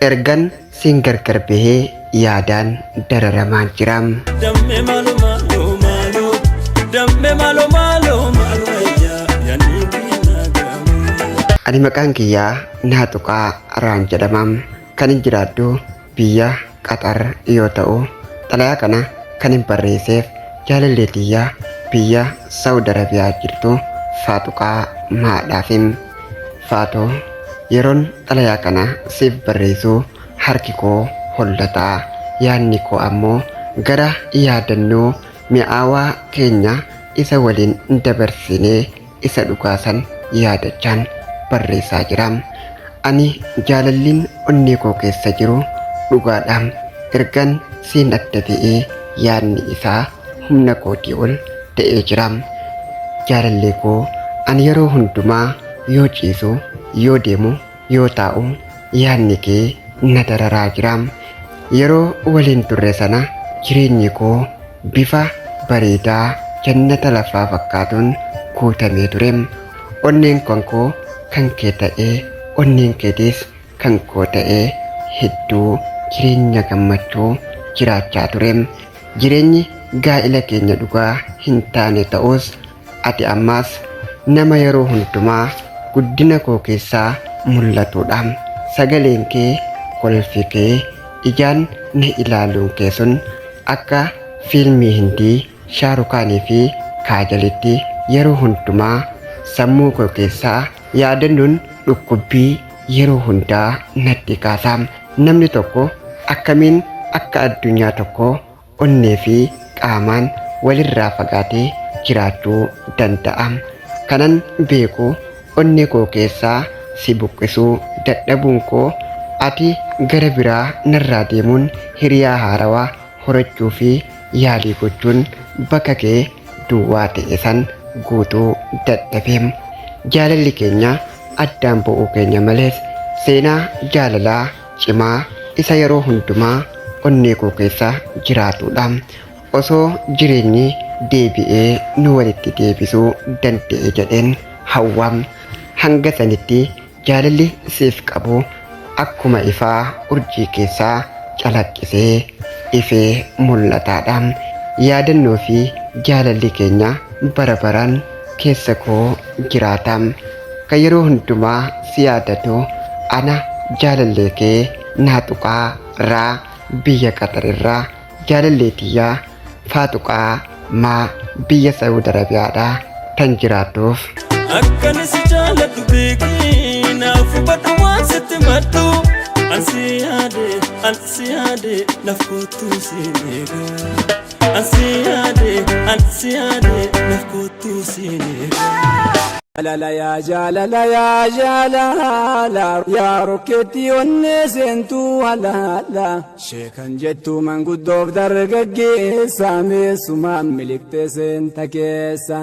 ergan siin gargar bahee yaadaan dararamaan jiram. Dambe malo malo malo, dambe malo malo malo yani binagamu. Ani maqaan kiyyaa Naatuqaa Raan jedhamam. Kan hin jiraadhu biyya Qatar yoo ta'u, xalayaa kana kan hin barreesseef jaalallee tiyyaa biyya Saawud Arabiyaa jirtu Faatuqaa Maadhaafim. Faatoo, yeroon xalayaa kana siif barreessuu harki koo hollataa, yaadni koo ammoo gara yaadannoo mi'aawaa keenya isa waliin dabarsinee isa dhugaasan yaadachaan barreessaa jiram. Ani jaalalliin onnee koo keessa jiru dhugaadhaan ergan siin adda ta'ee yaadni isaa humna kootii ol ta'ee jiram. Jaalallee koo, ani yeroo hundumaa yoo ciisu, yoo deemu, yoo taa'u yaadni kee na dararaa jiram. Yeroo waliin turre sana jireenyi koo bifa bareedaa jannata lafaa fakkaatuun guutamee turem. Onneen koo kan kee ta'ee, onneen keetiis kan koo ta'ee hedduu jireenya gammachuu jiraachaa turem. Jireenyi gaa'ila keenya dhugaa hin taane ta'us ati ammaas nama yeroo hundumaa guddina koo keessaa mul'atudha. Sagaleen kee, kolfi kee, ijaan na ilaaluun kee sun akka fiilmii Hindii Shaarukaanii fi Kaajalitti yeroo hundumaa sammuu koo keessaa yaadannoon dhukkubbii yeroo hundaa natti kaasa. Namni tokko akkamiin akka addunyaa tokko onnee fi qaamaan walirraa fagaatee jiraachuu danda'a? Kanan beeku onnee koo keessaa si buqqisuu dadhabuun koo ati gara biraa narraa deemuun hiriyaa haarawaa horachuu fi yaalii gochuun bakka kee duwwaa ta'e san guutuu dadhabeem. Jaalalli keenya addaan bu'uu keenya malees seenaa jaalalaa cimaa isa yeroo hundumaa onnee koo keessa jiraatudha. Osoo jireenyi deebi'ee nu walitti deebisuu danda'e jedheen hawwam. Hanga sanitti jaalalli siif qabu akkuma ifaa urjii keessaa calaqqisee ifee mul'ataadha. Yaadannoo fi jaalalli keenya bara baraan keessa koo jiraata. Kan yeroo hundumaa si yaadatu ana jaalallee kee Naatuqaa Raa biyya Qatar irraa, jaalallee tiyyaa Faatuqaa Maa biyya Saawud Arabiyaadhaa tan jiraattuuf. Akkana si jaaladhu beekii naaf hubadhu waan sitti maddu. Ansi yaade naaf kootu si eega. Ansi yaade naaf kootu si eega. Jalala ya jalala ya rokkeetti onnee seentuu halaala. Sheekan jettu manguddoof dargaggeessa meessumaan miliqxee seenta keessa.